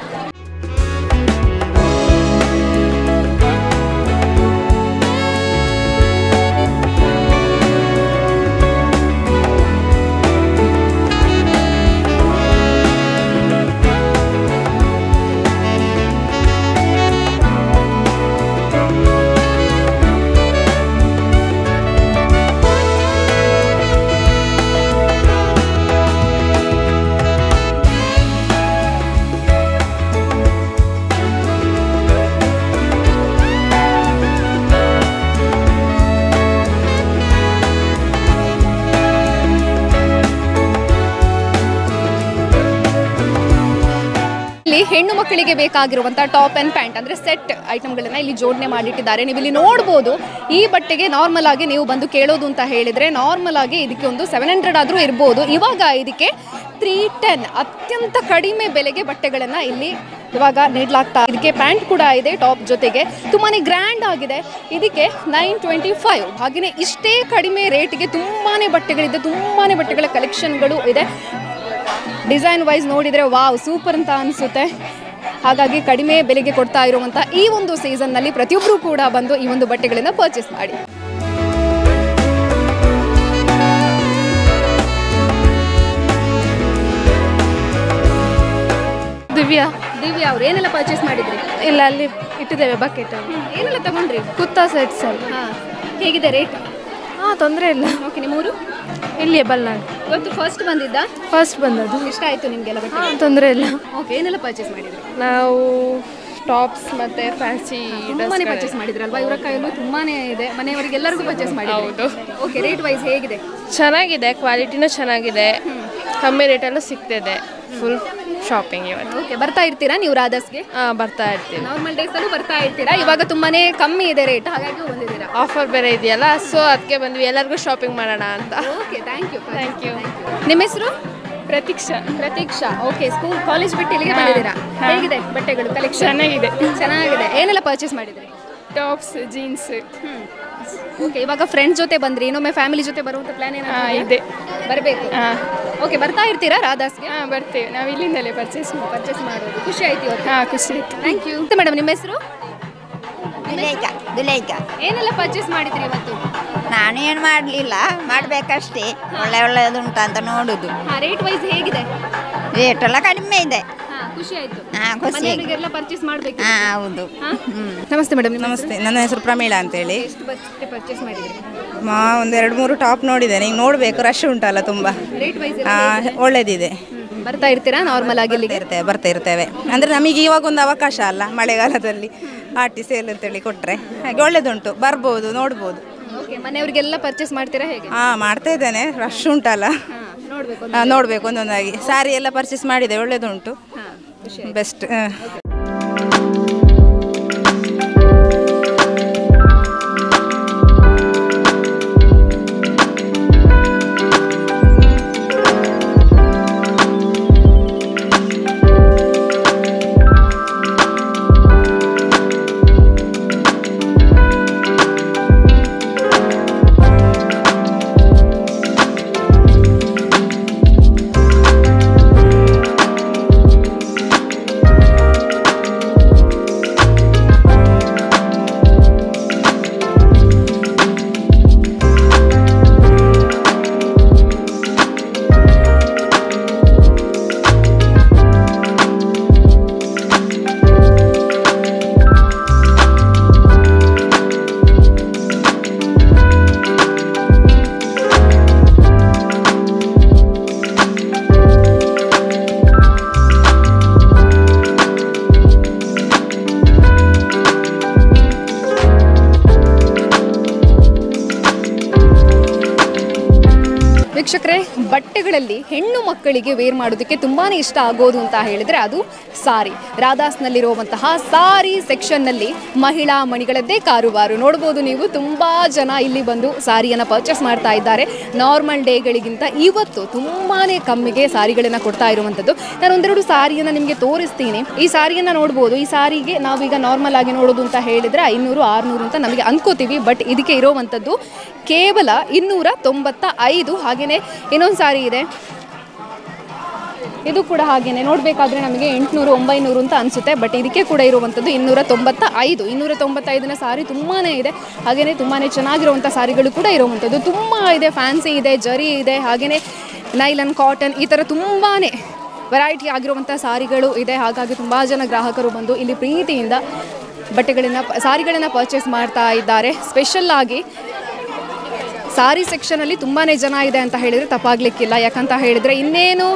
ಹೆಣ್ಣು ಮಕ್ಕಳಿಗೆ ಬೇಕಾಗಿರುವಂಥ ಟಾಪ್ ಆ್ಯಂಡ್ ಪ್ಯಾಂಟ್ ಅಂದರೆ ಸೆಟ್ ಐಟಮ್ಗಳನ್ನು ಇಲ್ಲಿ ಜೋಡಣೆ ಮಾಡಿಟ್ಟಿದ್ದಾರೆ. ನೀವು ಇಲ್ಲಿ ನೋಡ್ಬೋದು. ಈ ಬಟ್ಟೆಗೆ ನಾರ್ಮಲ್ ಆಗಿ ನೀವು ಬಂದು ಕೇಳೋದು ಅಂತ ಹೇಳಿದರೆ ನಾರ್ಮಲ್ ಆಗಿ ಇದಕ್ಕೆ ಒಂದು 700 ಆದರೂ ಇರ್ಬೋದು. ಇವಾಗ ಇದಕ್ಕೆ 310 ಅತ್ಯಂತ ಕಡಿಮೆ ಬೆಲೆಗೆ ಬಟ್ಟೆಗಳನ್ನು ಇಲ್ಲಿ ಇವಾಗ ನೀಡಲಾಗ್ತಾ. ಇದಕ್ಕೆ ಪ್ಯಾಂಟ್ ಕೂಡ ಇದೆ ಟಾಪ್ ಜೊತೆಗೆ, ತುಂಬಾ ಗ್ರ್ಯಾಂಡ್ ಆಗಿದೆ. ಇದಕ್ಕೆ 925. ಹಾಗೆಯೇ ಇಷ್ಟೇ ಕಡಿಮೆ ರೇಟಿಗೆ ತುಂಬಾ ಬಟ್ಟೆಗಳಿದೆ, ತುಂಬಾ ಬಟ್ಟೆಗಳ ಕಲೆಕ್ಷನ್ಗಳು ಇದೆ. ಡಿಸೈನ್ ವೈಸ್ ನೋಡಿದರೆ ವಾವ್ ಸೂಪರ್ ಅಂತ ಅನಿಸುತ್ತೆ. ಹಾಗಾಗಿ ಕಡಿಮೆ ಬೆಲೆಗೆ ಕೊಡ್ತಾ ಇರುವಂಥ ಈ ಒಂದು ಸೀಸನ್ನಲ್ಲಿ ಪ್ರತಿಯೊಬ್ಬರು ಕೂಡ ಬಂದು ಈ ಒಂದು ಬಟ್ಟೆಗಳನ್ನು ಪರ್ಚೇಸ್ ಮಾಡಿ.
ದಿವ್ಯಾ
ಅವ್ರು ಏನೆಲ್ಲ ಪರ್ಚೇಸ್ ಮಾಡಿದ್ರಿ?
ಇಲ್ಲ, ಅಲ್ಲಿ ಇಟ್ಟಿದ್ದೇವೆ ಬಕೆಟ್.
ಏನೆಲ್ಲ ತಗೊಂಡ್ರಿ?
ಕುರ್ತಾ ಸೆಟ್ಸ್ ಅಲ್ಲಿ.
ಹೇಗಿದೆ ರೇಟ್?
ತೊಂದರೆ ಇಲ್ಲ.
ಓಕೆ, ನಿಮ್ಮೂರು
ಇಲ್ಲಿಯೇ ಬಲ್ನಾಡು.
ಇವತ್ತು ಫಸ್ಟ್ ಬಂದಿದ್ದ?
ಫಸ್ಟ್ ಬಂದದ್ದು.
ಇಷ್ಟ ಆಯಿತು ನಿಮಗೆಲ್ಲ ಬಟ್ಟೆ?
ತೊಂದರೆ ಇಲ್ಲ.
ಓಕೆ, ಏನೆಲ್ಲ ಪರ್ಚೇಸ್ ಮಾಡಿದ್ರಿ?
ನಾವು ಟಾಪ್ಸ್ ಮತ್ತೆ ಫ್ಯಾನ್ಸಿ
ತುಂಬಾನೇ ಪರ್ಚೇಸ್ ಮಾಡಿದ್ರಲ್ವಾ? ಇವರ ಕೈಯಲ್ಲೂ ತುಂಬಾನೇ ಇದೆ, ಮನೆಯವರಿಗೆಲ್ಲರಿಗೂ ಪರ್ಚೇಸ್ ಮಾಡಿದ್ರಿ.
ಹೌದು.
ಓಕೆ, ರೇಟ್ ವೈಸ್ ಹೇಗಿದೆ?
ಚೆನ್ನಾಗಿದೆ, ಕ್ವಾಲಿಟಿನೂ ಚೆನ್ನಾಗಿದೆ, ಕಮ್ಮಿ ರೇಟಲ್ಲೂ ಸಿಗ್ತಿದೆ. ಫುಲ್ ಶಾಪಿಂಗ್ ಇವತ್ತು.
ಓಕೆ, ಬರ್ತಾ ಇರ್ತೀರಾ ನೀವು ರಾಧಾಸ್ಗೆ?
ಬರ್ತಾ ಇರ್ತೀವಿ.
ನಾರ್ಮಲ್ ಡೇಸಲ್ಲೂ ಬರ್ತಾ ಇರ್ತೀರಾ? ಇವಾಗ ತುಂಬಾನೇ ಕಮ್ಮಿ ಇದೆ ರೇಟ್, ಹಾಗಾಗಿ ಬಂದಿದ್ದೀರಾ.
ಆಫರ್ ಬೇರೆ ಇದೆಯಲ್ಲ, ಸೊ ಅದಕ್ಕೆ ಬಂದ್ವಿ ಎಲ್ಲರಿಗೂ ಶಾಪಿಂಗ್ ಮಾಡೋಣ ಅಂತ.
Okay, thank you.
ನಿಮ್ಮ ಹೆಸರು?
ಪ್ರತೀಕ್ಷಾ. ಓಕೆ, ಸ್ಕೂಲ್ ಕಾಲೇಜ್ ಬಿಟ್ಟು ಇಲ್ಲಿಗೆ ಬಂದಿದ್ದೀರಾ? ಹೇಗಿದೆ ಬಟ್ಟೆಗಳು ಕಲೆಕ್ಷನ್? ಚೆನ್ನಾಗಿದೆ. ಏನೆಲ್ಲ ಪರ್ಚೇಸ್ ಮಾಡಿದ್ರಿ?
Tops, jeans.
ಓಕೆ, ಇವಾಗ ಫ್ರೆಂಡ್ಸ್ ಜೊತೆ ಬಂದ್ರಿ, ಇನ್ನೊಮ್ಮೆ ಫ್ಯಾಮಿಲಿ ಜೊತೆ ಬರುವಂಥ ಪ್ಲಾನ್ ಏನಾದ್ರು
ಇದೆ?
ಬರಬೇಕು. ಓಕೆ, ಬರ್ತಾ ಇರ್ತೀರಾ ರಾಧಾಸ್ಗೆ?
ಬರ್ತೇವೆ. ನಾವು ಇಲ್ಲಿಂದಲೇ ಪರ್ಚೇಸ್
ಮಾಡೋದು. ಖುಷಿ ಆಯ್ತು ಇವತ್ತು?
ಖುಷಿ ಆಯ್ತು.
Thank you. ಮೇಡಮ್, ನಿಮ್ಮ ಹೆಸರು? ಏನೆಲ್ಲ ಪರ್ಚೇಸ್ ಮಾಡಿದ್ರಿ ಇವತ್ತು?
ನಾನು ಏನು ಮಾಡಲಿಲ್ಲ, ಮಾಡಬೇಕಷ್ಟೇ. ಒಳ್ಳೆಯದುಂಟು ಅಂತ ನೋಡುದು.
ರೇಟ್ ವೈಸ್ ಹೇಗಿದೆ?
ರೇಟ್ ಎಲ್ಲ ಕಡಿಮೆ ಇದೆ.
ಖುಷಿ ಆಯ್ತು.
ಖುಷಿ.
ಪರ್ಚೇಸ್ ಮಾಡಬೇಕು.
ಹೌದು.
ನಮಸ್ತೆ ಮೇಡಮ್.
ನಮಸ್ತೆ, ನನ್ನ ಹೆಸರು ಪ್ರಮೀಳಾ ಅಂತೇಳಿ.
ಎಷ್ಟು ಬಟ್ಟೆ ಪರ್ಚೇಸ್ ಮಾಡಿದ್ರಿ?
ಒಂದು 2-3 ಟಾಪ್ ನೋಡಿದ್ದೇನೆ, ಈಗ ನೋಡಬೇಕು. ರಶ್ ಉಂಟಲ್ಲ ತುಂಬ.
ರೇಟ್ ವೈಸ್
ಒಳ್ಳೇದಿದೆ.
ಬರ್ತಾ ಇರ್ತೀರಾ ನಾರ್ಮಲ್ ಆಗಿ?
ಬರ್ತಾ ಇರ್ತೇವೆ. ಅಂದರೆ ನಮಗೆ ಇವಾಗ ಒಂದು ಅವಕಾಶ ಅಲ್ಲ, ಮಳೆಗಾಲದಲ್ಲಿ ಆರ್ಟಿ ಸೇಲ್ ಅಂತೇಳಿ ಕೊಟ್ಟರೆ ಹಾಗೆ ಒಳ್ಳೇದುಂಟು. ಬರ್ಬೋದು, ನೋಡ್ಬೋದು.
ಓಕೆ, ಮನೆಯವರಿಗೆಲ್ಲ ಪರ್ಚೇಸ್ ಮಾಡ್ತೀರಾ ಹೇಗೆ?
ಮಾಡ್ತಾ ಇದ್ದೇನೆ. ರಶ್ ಉಂಟಲ್ಲ, ನೋಡಬೇಕು ಒಂದೊಂದಾಗಿ. ಸ್ಯಾರಿ ಎಲ್ಲ ಪರ್ಚೇಸ್ ಮಾಡಿದೆ, ಒಳ್ಳೇದುಂಟು, ಬೆಸ್ಟ್.
ಬಟ್ಟೆಗಳಲ್ಲಿ ಹೆಣ್ಣು ಮಕ್ಕಳಿಗೆ ವೇರ್ ಮಾಡೋದಕ್ಕೆ ತುಂಬಾ ಇಷ್ಟ ಆಗೋದು ಅಂತ ಹೇಳಿದರೆ ಅದು ಸಾರಿ. ರಾಧಾಸ್ನಲ್ಲಿರುವಂತಹ ಸಾರಿ ಸೆಕ್ಷನ್ನಲ್ಲಿ ಮಹಿಳಾ ಮಣಿಗಳದ್ದೇ ಕಾರುಬಾರು. ನೋಡ್ಬೋದು ನೀವು, ತುಂಬ ಜನ ಇಲ್ಲಿ ಬಂದು ಸಾರಿಯನ್ನು ಪರ್ಚೇಸ್ ಮಾಡ್ತಾ ಇದ್ದಾರೆ. ನಾರ್ಮಲ್ ಡೇಗಳಿಗಿಂತ ಇವತ್ತು ತುಂಬಾ ಕಮ್ಮಿಗೆ ಸಾರಿಗಳನ್ನು ಕೊಡ್ತಾ ಇರುವಂಥದ್ದು. ನಾನು ಒಂದೆರಡು ಸಾರಿಯನ್ನು ನಿಮಗೆ ತೋರಿಸ್ತೀನಿ. ಈ ಸಾರಿಯನ್ನು ನೋಡ್ಬೋದು. ಈ ಸಾರಿಗೆ ನಾವೀಗ ನಾರ್ಮಲ್ ಆಗಿ ನೋಡೋದು ಅಂತ ಹೇಳಿದರೆ 500-600 ಅಂತ ನಮಗೆ ಅನ್ಕೋತೀವಿ. ಬಟ್ ಇದಕ್ಕೆ ಇರೋವಂಥದ್ದು ಕೇವಲ 295. ಹಾಗೆಯೇ ಇನ್ನೊಂದು ಸಾರಿ ಇದೆ, ಇದು ಕೂಡ ಹಾಗೆಯೇ ನೋಡಬೇಕಾದ್ರೆ ನಮಗೆ 800-900 ಅಂತ ಅನಿಸುತ್ತೆ. ಬಟ್ ಇದಕ್ಕೆ ಕೂಡ ಇರುವಂಥದ್ದು 295 ಸಾರಿ ತುಂಬಾ ಇದೆ. ಹಾಗೆಯೇ ತುಂಬಾ ಚೆನ್ನಾಗಿರುವಂಥ ಸಾರಿಗಳು ಕೂಡ ಇರುವಂಥದ್ದು ತುಂಬ ಇದೆ. ಫ್ಯಾನ್ಸಿ ಇದೆ, ಜರಿ ಇದೆ, ಹಾಗೆಯೇ ನೈಲನ್, ಕಾಟನ್, ಈ ಥರ ತುಂಬಾ ವೆರೈಟಿ ಆಗಿರುವಂಥ ಸಾರಿಗಳು ಇದೆ. ಹಾಗಾಗಿ ತುಂಬ ಜನ ಗ್ರಾಹಕರು ಬಂದು ಇಲ್ಲಿ ಪ್ರೀತಿಯಿಂದ ಸಾರಿಗಳನ್ನು ಪರ್ಚೇಸ್ ಮಾಡ್ತಾ ಇದ್ದಾರೆ. ಸ್ಪೆಷಲ್ ಆಗಿ ಸಾರಿ ಸೆಕ್ಷನಲ್ಲಿ ತುಂಬಾ ಜನ ಇದೆ ಅಂತ ಹೇಳಿದರೆ ತಪ್ಪಾಗಲಿಕ್ಕಿಲ್ಲ. ಯಾಕಂತ ಹೇಳಿದರೆ ಇನ್ನೇನು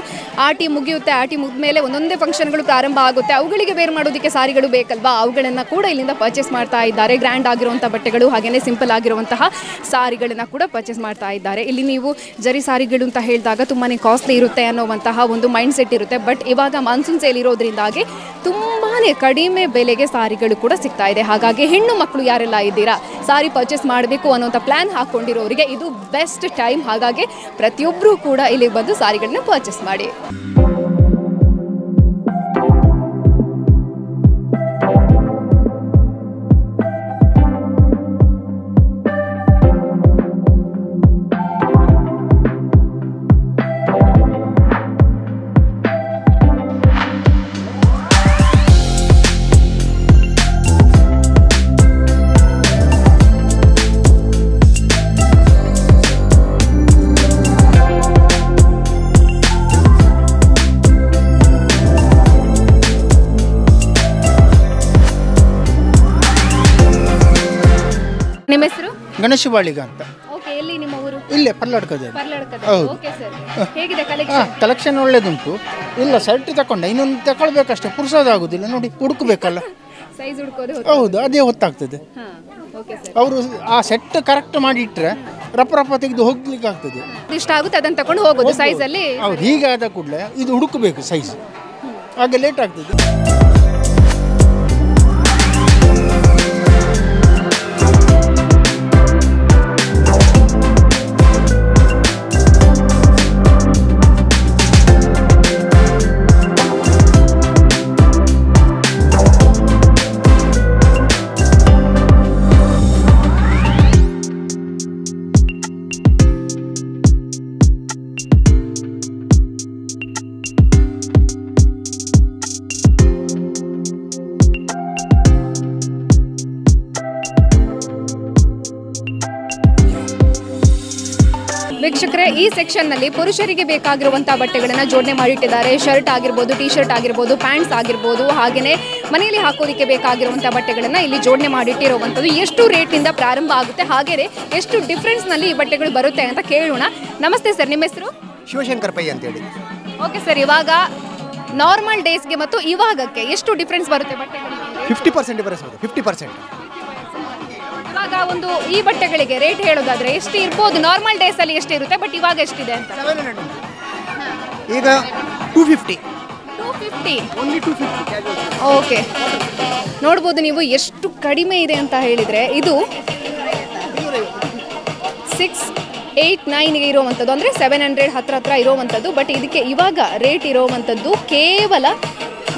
ಆಟಿ ಮುಗಿಯುತ್ತೆ. ಆಟಿ ಮುಗಿದ ಮೇಲೆ ಒಂದೊಂದೇ ಫಂಕ್ಷನ್ಗಳು ಪ್ರಾರಂಭ ಆಗುತ್ತೆ. ಅವುಗಳಿಗೆ ವೇರ್ ಮಾಡೋದಕ್ಕೆ ಸಾರಿಗಳು ಬೇಕಲ್ವಾ, ಅವುಗಳನ್ನು ಕೂಡ ಇಲ್ಲಿಂದ ಪರ್ಚೇಸ್ ಮಾಡ್ತಾ ಇದ್ದಾರೆ. ಗ್ರ್ಯಾಂಡ್ ಆಗಿರುವಂಥ ಬಟ್ಟೆಗಳು ಹಾಗೆಯೇ ಸಿಂಪಲ್ ಆಗಿರುವಂತಹ ಸಾರಿಗಳನ್ನು ಕೂಡ ಪರ್ಚೇಸ್ ಮಾಡ್ತಾ ಇದ್ದಾರೆ. ಇಲ್ಲಿ ನೀವು ಜರಿ ಸಾರಿಗಳು ಅಂತ ಹೇಳಿದಾಗ ತುಂಬಾ ಕಾಸ್ಟ್ಲಿ ಇರುತ್ತೆ ಅನ್ನೋವಂತಹ ಒಂದು ಮೈಂಡ್ ಸೆಟ್ ಇರುತ್ತೆ. ಬಟ್ ಇವಾಗ ಮಾನ್ಸೂನ್ ಸೇಲ್ ಇರೋದ್ರಿಂದಾಗಿ ತುಂಬಾ ಕಡಿಮೆ ಬೆಲೆಗೆ ಸಾರಿಗಳು ಕೂಡ ಸಿಗ್ತಾ ಇದೆ. ಹಾಗಾಗಿ ಹೆಣ್ಣು ಮಕ್ಕಳು ಯಾರೆಲ್ಲ ಇದ್ದೀರಾ, ಸಾರಿ ಪರ್ಚೇಸ್ ಮಾಡಬೇಕು ಅನ್ನೋಂಥ ಪ್ಲ್ಯಾನ್ ಹಾಕ್ಕೊಂಡಿರೋರಿಗೆ ಇದು ಬೆಸ್ಟ್ ಟೈಮ್. ಹಾಗಾಗಿ ಪ್ರತಿಯೊಬ್ಬರೂ ಕೂಡ ಇಲ್ಲಿಗೆ ಬಂದು ಸಾರಿಗಳನ್ನ ಪರ್ಚೇಸ್ ಮಾಡಿ. ನಿಮ್ಮ ಹೆಸರು?
ಗಣೇಶ ಬಾಳಿಗ ಅಂತ.
ಓಕೆ, ಎಲ್ಲಿ ನಿಮ್ಮ ಊರು?
ಇಲ್ಲೇ ಪರ್ಲಾಡ್ಕದಲ್ಲಿ.
ಹೌದು. ಓಕೆ ಸರ್, ಹೇಗಿದೆ ಕಲೆಕ್ಷನ್?
ಕಲೆಕ್ಷನ್ ಒಳ್ಳೇದುಂಟು. ಇಲ್ಲ ಶರ್ಟ್ ತಗೊಂಡೆ, ಇನ್ನೊಂದು ತಗೊಳ್ಬೇಕಷ್ಟೇ, ಪುರ್ಸೋದಾಗುದಿಲ್ಲ ನೋಡಿ, ಹುಡುಕಬೇಕಲ್ಲ.
ಸೈಜ್ ಹುಡುಕೋದು.
ಹೌದು, ಅದೇ ಹೊತ್ತಾಗ್ತದೆ. ಅವರು ಆ ಸೆಟ್ ಕರೆಕ್ಟ್ ಮಾಡಿ ಇಟ್ಟರೆ ರಪ್ಪ ತೆಗೆದು ಹೋಗ್ಲಿಕ್ಕೆ ಆಗ್ತದೆ.
ಇಷ್ಟ ಆಗುತ್ತೆ ಅದನ್ನು ತಗೊಂಡು ಹೋಗೋದು ಸೈಜಲ್ಲಿ.
ಹೌದು, ಹೀಗಾದ ಕೂಡಲೇ ಇದು ಹುಡುಕಬೇಕು ಸೈಜ್, ಹಾಗೆ ಲೇಟ್ ಆಗ್ತದೆ.
ವೀಕ್ಷಕರೇ, ಈ ಸೆಕ್ಷನ್ನಲ್ಲಿ ಪುರುಷರಿಗೆ ಬೇಕಾಗಿರುವಂಥ ಬಟ್ಟೆಗಳನ್ನು ಜೋಡಣೆ ಮಾಡಿಟ್ಟಿದ್ದಾರೆ. ಶರ್ಟ್ ಆಗಿರ್ಬೋದು, ಟಿ ಶರ್ಟ್ ಆಗಿರ್ಬೋದು, ಪ್ಯಾಂಟ್ಸ್ ಆಗಿರ್ಬೋದು, ಹಾಗೆಯೇ ಮನೆಯಲ್ಲಿ ಹಾಕೋದಕ್ಕೆ ಬೇಕಾಗಿರುವಂಥ ಬಟ್ಟೆಗಳನ್ನು ಇಲ್ಲಿ ಜೋಡಣೆ ಮಾಡಿಟ್ಟಿರುವಂಥದ್ದು. ಎಷ್ಟು ರೇಟ್ನಿಂದ ಪ್ರಾರಂಭ ಆಗುತ್ತೆ, ಹಾಗೆಯೇ ಎಷ್ಟು ಡಿಫ್ರೆನ್ಸ್ನಲ್ಲಿ ಈ ಬಟ್ಟೆಗಳು ಬರುತ್ತೆ ಅಂತ ಕೇಳೋಣ. ನಮಸ್ತೆ ಸರ್, ನಿಮ್ಮ ಹೆಸರು?
ಶಿವಶಂಕರ್ ಪೈ ಅಂತೇಳಿ.
ಓಕೆ ಸರ್, ಇವಾಗ ನಾರ್ಮಲ್ ಡೇಸ್ಗೆ ಮತ್ತು ಇವಾಗಕ್ಕೆ ಎಷ್ಟು ಡಿಫ್ರೆನ್ಸ್ ಬರುತ್ತೆ ಬಟ್ಟೆಗಳು?
50% ಡಿಫರೆನ್ಸ್ ಬರುತ್ತೆ. 50%.
ಇವಾಗ ಒಂದು ಈ ಬಟ್ಟೆಗಳಿಗೆ ರೇಟ್ ಹೇಳೋದಾದ್ರೆ ಎಷ್ಟು ಇರ್ಬೋದು? ನಾರ್ಮಲ್ ಡೇಸ್ ಅಲ್ಲಿ ಎಷ್ಟು ಇರುತ್ತೆ, ಬಟ್ ಇವಾಗ ಎಷ್ಟಿದೆ ಅಂತ?
700 ಈಗ 250.
ಓನ್ಲಿ 250. ಓಕೆ, ನೋಡ್ಬೋದು ನೀವು ಎಷ್ಟು ಕಡಿಮೆ ಇದೆ ಅಂತ ಹೇಳಿದರೆ. ಇದು 689ಗೆ ಇರುವಂಥದ್ದು, ಅಂದರೆ 700 ಹತ್ರ ಇರುವಂಥದ್ದು. ಬಟ್ ಇದಕ್ಕೆ ಇವಾಗ ರೇಟ್ ಇರುವಂಥದ್ದು ಕೇವಲ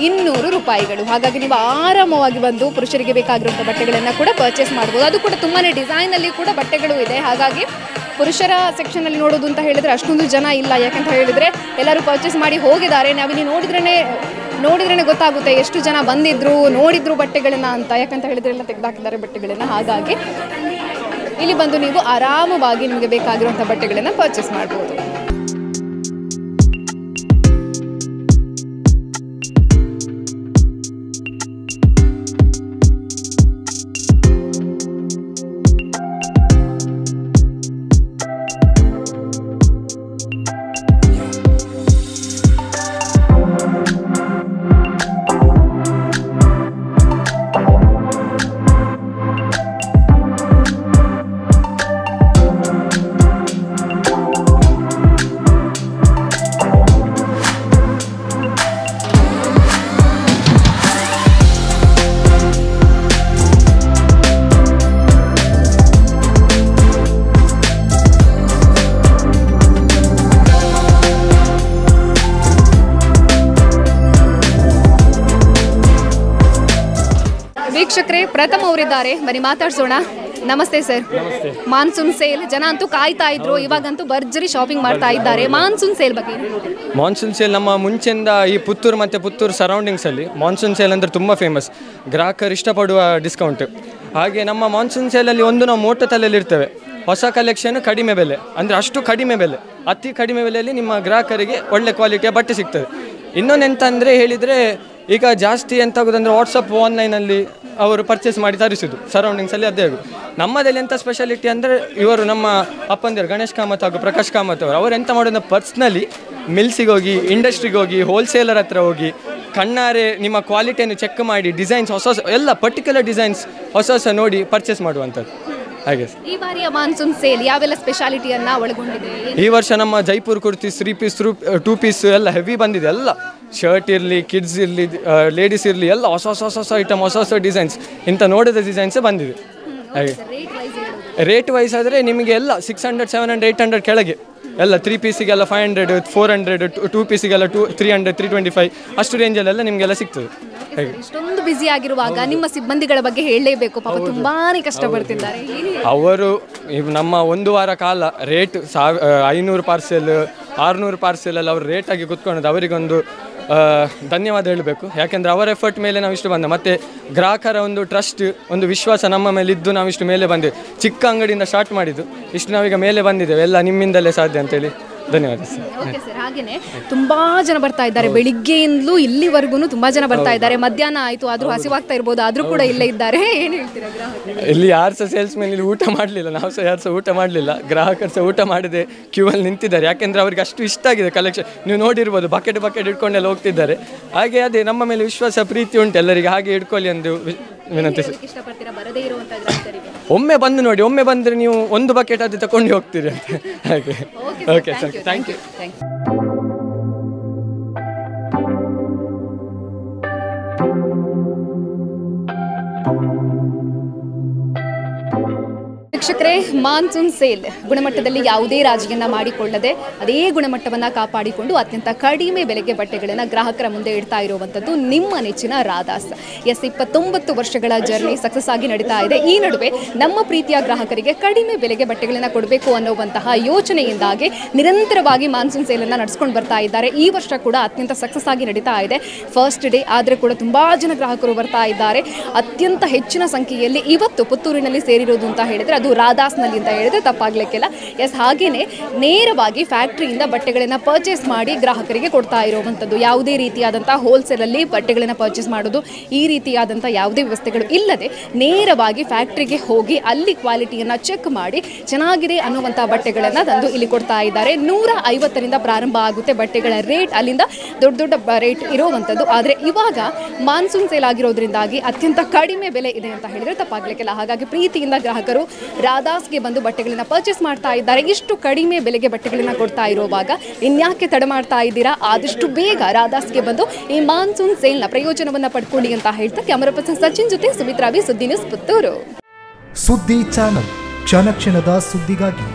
200 ರೂಪಾಯಿಗಳು. ಹಾಗಾಗಿ ನೀವು ಆರಾಮವಾಗಿ ಬಂದು ಪುರುಷರಿಗೆ ಬೇಕಾಗಿರುವಂಥ ಬಟ್ಟೆಗಳನ್ನು ಕೂಡ ಪರ್ಚೇಸ್ ಮಾಡ್ಬೋದು. ಅದು ಕೂಡ ತುಂಬಾ ಡಿಸೈನಲ್ಲಿ ಕೂಡ ಬಟ್ಟೆಗಳು ಇದೆ. ಹಾಗಾಗಿ ಪುರುಷರ ಸೆಕ್ಷನಲ್ಲಿ ನೋಡೋದು ಅಂತ ಹೇಳಿದರೆ ಅಷ್ಟೊಂದು ಜನ ಇಲ್ಲ. ಯಾಕಂತ ಹೇಳಿದರೆ ಎಲ್ಲರೂ ಪರ್ಚೇಸ್ ಮಾಡಿ ಹೋಗಿದ್ದಾರೆ. ನಾವಿಲ್ಲಿ ನೋಡಿದ್ರೇ ಗೊತ್ತಾಗುತ್ತೆ ಎಷ್ಟು ಜನ ಬಂದಿದ್ರು, ನೋಡಿದ್ರು ಬಟ್ಟೆಗಳನ್ನು ಅಂತ. ಯಾಕಂತ ಹೇಳಿದರೆ ಎಲ್ಲ ತೆಗೆದಾಕಿದ್ದಾರೆ ಬಟ್ಟೆಗಳನ್ನು. ಹಾಗಾಗಿ ಇಲ್ಲಿ ಬಂದು ನೀವು ಆರಾಮವಾಗಿ ನಿಮಗೆ ಬೇಕಾಗಿರುವಂಥ ಬಟ್ಟೆಗಳನ್ನು ಪರ್ಚೇಸ್ ಮಾಡ್ಬೋದು. ವೀಕ್ಷಕರೇ, ಪ್ರಥಮ್ ಅವರಿದ್ದಾರೆ, ಬನ್ನಿ ಮಾತಾಡ್ಸೋಣ. ನಮಸ್ತೆ ಸರ್. ಮಾನ್ಸೂನ್ ಸೇಲ್ ಜನ ಅಂತೂ ಕಾಯ್ತಾ ಇದ್ರು, ಇವಾಗಂತೂ ಭರ್ಜರಿ ಶಾಪಿಂಗ್ ಮಾಡ್ತಾ ಇದ್ದಾರೆ. ಮಾನ್ಸೂನ್ ಸೇಲ್ ಬಗ್ಗೆ
ಮಾನ್ಸೂನ್ ಸೇಲ್ ನಮ್ಮ ಮುಂಚೆಯಿಂದ ಈ ಪುತ್ತೂರು ಮತ್ತು ಪುತ್ತೂರು ಸರೌಂಡಿಂಗ್ಸಲ್ಲಿ ಮಾನ್ಸೂನ್ ಸೇಲ್ ಅಂದರೆ ತುಂಬ ಫೇಮಸ್, ಗ್ರಾಹಕರು ಇಷ್ಟಪಡುವ ಡಿಸ್ಕೌಂಟ್. ಹಾಗೆ ನಮ್ಮ ಮಾನ್ಸೂನ್ ಸೇಲಲ್ಲಿ ಒಂದು ನಾವು ಮೋಟೋ ತಲೆಯಲ್ಲಿ ಇರ್ತೇವೆ, ಹೊಸ ಕಲೆಕ್ಷನ್ ಕಡಿಮೆ ಬೆಲೆ, ಅಂದರೆ ಅಷ್ಟು ಕಡಿಮೆ ಬೆಲೆ, ಅತಿ ಕಡಿಮೆ ಬೆಲೆಯಲ್ಲಿ ನಿಮ್ಮ ಗ್ರಾಹಕರಿಗೆ ಒಳ್ಳೆ ಕ್ವಾಲಿಟಿಯ ಬಟ್ಟೆ ಸಿಗ್ತದೆ. ಇನ್ನೊಂದೆಂತ ಅಂದರೆ ಹೇಳಿದರೆ, ಈಗ ಜಾಸ್ತಿ ಎಂತಾಗೋದಂದರೆ ವಾಟ್ಸಪ್ ಆನ್ಲೈನಲ್ಲಿ ಅವರು ಪರ್ಚೇಸ್ ಮಾಡಿ ತರಿಸೋದು, ಸರೌಂಡಿಂಗ್ಸಲ್ಲಿ ಅದೇ ಆಗೋದು. ನಮ್ಮದಲ್ಲಿ ಎಂಥ ಸ್ಪೆಷಾಲಿಟಿ ಅಂದರೆ, ಇವರು ನಮ್ಮ ಅಪ್ಪಂದಿರು ಗಣೇಶ್ ಕಾಮತ್ ಹಾಗೂ ಪ್ರಕಾಶ್ ಕಾಮತ್ ಅವರು ಎಂತ ಮಾಡೋದು, ಪರ್ಸ್ನಲಿ ಮಿಲ್ಸಿಗೆ ಹೋಗಿ, ಇಂಡಸ್ಟ್ರಿಗೆ ಹೋಗಿ, ಹೋಲ್ಸೇಲರ್ ಹತ್ರ ಹೋಗಿ ಕಣ್ಣಾರೆ ನಿಮ್ಮ ಕ್ವಾಲಿಟಿಯನ್ನು ಚೆಕ್ ಮಾಡಿ, ಡಿಸೈನ್ಸ್ ಹೊಸ ಹೊಸ ಎಲ್ಲ ಪರ್ಟಿಕ್ಯುಲರ್ ಡಿಸೈನ್ಸ್ ಹೊಸ ಹೊಸ ನೋಡಿ ಪರ್ಚೇಸ್ ಮಾಡುವಂಥದ್ದು. ಹಾಗೆ
ಈ ಬಾರಿಯ ಮಾನ್ಸೂನ್ ಸೇಲ್ ಯಾವೆಲ್ಲ ಸ್ಪೆಷಾಲಿಟಿಯನ್ನ ಒಳಗೊಂಡಿದೆ?
ಈ ವರ್ಷ ನಮ್ಮ ಜೈಪುರ್ ಕುರ್ತೀಸ್ 3 ಪೀಸ್ 2 ಪೀಸ್ ಎಲ್ಲ ಹೆವಿ ಬಂದಿದೆ. ಎಲ್ಲ ಶರ್ಟ್ ಇರಲಿ, ಕಿಡ್ಸ್ ಇರಲಿ, ಲೇಡೀಸ್ ಇರಲಿ, ಎಲ್ಲ ಹೊಸ ಹೊಸ ಹೊಸ ಹೊಸ ಐಟಮ್, ಹೊಸ ಹೊಸ ಡಿಸೈನ್ಸ್, ಇಂಥ ನೋಡಿದ ಡಿಸೈನ್ಸೇ ಬಂದಿದೆ. ಹಾಗೆ ರೇಟ್ ವೈಸ್ ಆದರೆ ನಿಮಗೆ ಎಲ್ಲ 600, 700, 800 ಕೆಳಗೆ ಎಲ್ಲ. 3 ಪೀಸಿಗೆಲ್ಲ 500, 400, 2 ಪೀಸಿಗೆಲ್ಲ 300, 325 ಅಷ್ಟು ರೇಂಜಲ್ಲೆಲ್ಲ ನಿಮಗೆಲ್ಲ ಸಿಗ್ತದೆ. ಹಾಗೆ
ಇಷ್ಟೊಂದು ಬ್ಯುಸಿ ಆಗಿರುವಾಗ ನಿಮ್ಮ ಸಿಬ್ಬಂದಿಗಳ ಬಗ್ಗೆ ಹೇಳಲೇಬೇಕು, ಪಾಪ ತುಂಬಾನೇ ಕಷ್ಟಪಡ್ತಿದ್ದಾರೆ.
ಅವರು ನಮ್ಮ ಒಂದು ವಾರ ಕಾಲ ರೇಟ್ 500 ಪಾರ್ಸೆಲ್ 600 ಪಾರ್ಸೆಲ್ ಎಲ್ಲ ಅವರು ರೇಟಾಗಿ ಕುತ್ಕೊಳ್ಳೋದು, ಅವರಿಗೊಂದು ಧನ್ಯವಾದ ಹೇಳಬೇಕು. ಯಾಕೆಂದರೆ ಅವರ ಎಫರ್ಟ್ ಮೇಲೆ ನಾವು ಇಷ್ಟು ಬಂದ, ಮತ್ತು ಗ್ರಾಹಕರ ಒಂದು ಟ್ರಸ್ಟ್, ಒಂದು ವಿಶ್ವಾಸ ನಮ್ಮ ಮೇಲೆ ಇದ್ದು ನಾವು ಇಷ್ಟು ಮೇಲೆ ಬಂದಿದ್ದು. ಚಿಕ್ಕ ಅಂಗಡಿಯಿಂದ ಸ್ಟಾರ್ಟ್ ಮಾಡಿದ್ದು, ಇಷ್ಟು ನಾವೀಗ ಮೇಲೆ ಬಂದಿದ್ದೇವೆ, ಎಲ್ಲ ನಿಮ್ಮಿಂದಲೇ ಸಾಧ್ಯ ಅಂತೇಳಿ. ಧನ್ಯವಾದ ಸರ್.
Okay sir. ಹಾಗೇನೆ ತುಂಬಾ ಜನ ಬರ್ತಾ ಇದ್ದಾರೆ, ಬೆಳಿಗ್ಗೆಯಿಂದಲೂ ಇಲ್ಲಿವರೆಗೂ ತುಂಬಾ ಜನ ಬರ್ತಾ ಇದ್ದಾರೆ. ಮಧ್ಯಾಹ್ನ ಆಯಿತು, ಆದರೂ ಹಸಿವಾಗ್ತಾ ಇರ್ಬೋದು, ಆದರೂ ಕೂಡ ಇಲ್ಲೇ ಇದ್ದಾರೆ. ಏನು ಹೇಳ್ತೀರಾ ಗ್ರಾಹಕರು?
ಇಲ್ಲಿ ಯಾರು ಸಹ ಸೇಲ್ಸ್ ಮ್ಯಾನ್ ಇಲ್ಲಿ ಊಟ ಮಾಡಲಿಲ್ಲ, ನಾವು ಸಹ ಯಾರು ಸಹ ಊಟ ಮಾಡಲಿಲ್ಲ, ಗ್ರಾಹಕರು ಸಹ ಊಟ ಮಾಡಿದೆ ಕ್ಯೂ ಅಲ್ಲಿ ನಿಂತಿದ್ದಾರೆ. ಯಾಕೆಂದರೆ ಅವ್ರಿಗೆ ಅಷ್ಟು ಇಷ್ಟ ಆಗಿದೆ ಕಲೆಕ್ಷನ್. ನೀವು ನೋಡಿರ್ಬೋದು, ಬಕೆಟ್ ಇಟ್ಕೊಂಡೆಲ್ಲ ಹೋಗ್ತಿದ್ದಾರೆ. ಹಾಗೆ ಅದೇ ನಮ್ಮ ಮೇಲೆ ವಿಶ್ವಾಸ, ಪ್ರೀತಿ ಉಂಟು ಎಲ್ಲರಿಗೆ, ಹಾಗೆ ಇಟ್ಕೊಳ್ಳಿ ಎಂದು ವಿನಂತಿ ಸರ್. ಒಮ್ಮೆ ಬಂದು ನೋಡಿ, ಒಮ್ಮೆ ಬಂದರೆ ನೀವು ಒಂದು ಬಕೆಟ್ ಅದು ತಗೊಂಡು ಹೋಗ್ತೀರಿ ಅಂತ. ಹಾಗೆ ಓಕೆ ಸರ್, ಥ್ಯಾಂಕ್ ಯು.
ವೀಕ್ಷಕರೇ, ಮಾನ್ಸೂನ್ ಸೇಲ್ ಗುಣಮಟ್ಟದಲ್ಲಿ ಯಾವುದೇ ರಾಜಿಯನ್ನ ಮಾಡಿಕೊಳ್ಳದೆ ಅದೇ ಗುಣಮಟ್ಟವನ್ನು ಕಾಪಾಡಿಕೊಂಡು ಅತ್ಯಂತ ಕಡಿಮೆ ಬೆಲೆಗೆ ಬಟ್ಟೆಗಳನ್ನು ಗ್ರಾಹಕರ ಮುಂದೆ ಇಡ್ತಾ ಇರುವಂಥದ್ದು ನಿಮ್ಮ ನೆಚ್ಚಿನ ರಾಧಾಸ್. 29 ವರ್ಷಗಳ ಜರ್ನಿ ಸಕ್ಸಸ್ ಆಗಿ ನಡೀತಾ ಇದೆ. ಈ ನಡುವೆ ನಮ್ಮ ಪ್ರೀತಿಯ ಗ್ರಾಹಕರಿಗೆ ಕಡಿಮೆ ಬೆಲೆಗೆ ಬಟ್ಟೆಗಳನ್ನು ಕೊಡಬೇಕು ಅನ್ನುವಂತಹ ಯೋಚನೆಯಿಂದಾಗಿ ನಿರಂತರವಾಗಿ ಮಾನ್ಸೂನ್ ಸೇಲನ್ನು ನಡೆಸ್ಕೊಂಡು ಬರ್ತಾ ಇದ್ದಾರೆ. ಈ ವರ್ಷ ಕೂಡ ಅತ್ಯಂತ ಸಕ್ಸಸ್ ಆಗಿ ನಡೀತಾ ಇದೆ. ಫಸ್ಟ್ ಡೇ ಆದರೆ ಕೂಡ ತುಂಬಾ ಜನ ಗ್ರಾಹಕರು ಬರ್ತಾ ಇದ್ದಾರೆ. ಅತ್ಯಂತ ಹೆಚ್ಚಿನ ಸಂಖ್ಯೆಯಲ್ಲಿ ಇವತ್ತು ಪುತ್ತೂರಿನಲ್ಲಿ ಸೇರಿರೋದು ಅಂತ ಹೇಳಿದರೆ ಅದು ರಾಧಾಸ್ನಲ್ಲಿ ಅಂತ ಹೇಳಿದ್ರೆ ತಪ್ಪಾಗ್ಲಿಕ್ಕಿಲ್ಲ. ಎಸ್, ಹಾಗೇನೆ ನೇರವಾಗಿ ಫ್ಯಾಕ್ಟ್ರಿಯಿಂದ ಬಟ್ಟೆಗಳನ್ನು ಪರ್ಚೇಸ್ ಮಾಡಿ ಗ್ರಾಹಕರಿಗೆ ಕೊಡ್ತಾ ಇರುವಂಥದ್ದು. ಯಾವುದೇ ರೀತಿಯಾದಂಥ ಹೋಲ್ಸೇಲಲ್ಲಿ ಬಟ್ಟೆಗಳನ್ನು ಪರ್ಚೇಸ್ ಮಾಡೋದು, ಈ ರೀತಿಯಾದಂಥ ಯಾವುದೇ ವ್ಯವಸ್ಥೆಗಳು ಇಲ್ಲದೆ ನೇರವಾಗಿ ಫ್ಯಾಕ್ಟ್ರಿಗೆ ಹೋಗಿ ಅಲ್ಲಿ ಕ್ವಾಲಿಟಿಯನ್ನು ಚೆಕ್ ಮಾಡಿ ಚೆನ್ನಾಗಿದೆ ಅನ್ನುವಂಥ ಬಟ್ಟೆಗಳನ್ನು ತಂದು ಇಲ್ಲಿ ಕೊಡ್ತಾ ಇದ್ದಾರೆ. 150ರಿಂದ ಪ್ರಾರಂಭ ಆಗುತ್ತೆ ಬಟ್ಟೆಗಳ ರೇಟ್, ಅಲ್ಲಿಂದ ದೊಡ್ಡ ದೊಡ್ಡ ರೇಟ್ ಇರುವಂಥದ್ದು. ಆದರೆ ಇವಾಗ ಮಾನ್ಸೂನ್ ಸೇಲ್ ಆಗಿರೋದ್ರಿಂದಾಗಿ ಅತ್ಯಂತ ಕಡಿಮೆ ಬೆಲೆ ಇದೆ ಅಂತ ಹೇಳಿದ್ರೆ ತಪ್ಪಾಗ್ಲಿಕ್ಕಿಲ್ಲ. ಹಾಗಾಗಿ ಪ್ರೀತಿಯಿಂದ ಗ್ರಾಹಕರು ರಾಧಾಸ್ಗೆ ಬಂದು ಬಟ್ಟೆಗಳನ್ನ ಪರ್ಚೇಸ್ ಮಾಡ್ತಾ ಇದ್ದಾರೆ. ಇಷ್ಟು ಕಡಿಮೆ ಬೆಲೆಗೆ ಬಟ್ಟೆಗಳನ್ನ ಕೊಡ್ತಾ ಇರುವಾಗ ಇನ್ಯಾಕೆ ತಡ ಮಾಡ್ತಾ ಇದ್ದೀರಾ? ಆದಷ್ಟು ಬೇಗ ರಾಧಾಸ್ಗೆ ಬಂದು ಈ ಮಾನ್ಸೂನ್ ಸೇಲ್ನ ಪ್ರಯೋಜನವನ್ನ ಪಡ್ಕೊಳ್ಳಿ ಅಂತ ಹೇಳ್ತಾ ಕ್ಯಾಮರಾ ಪರ್ಸನ್ ಸಚಿನ್ ಜೊತೆ ಸುಮಿತ್ರಾ ವಿ, ಸುದ್ದಿ ನ್ಯೂಸ್, ಪುತ್ತೂರು.
ಸುದ್ದಿ ಚಾನಲ್, ಕ್ಷಣ ಕ್ಷಣದ ಸುದ್ದಿಗಾಗಿ.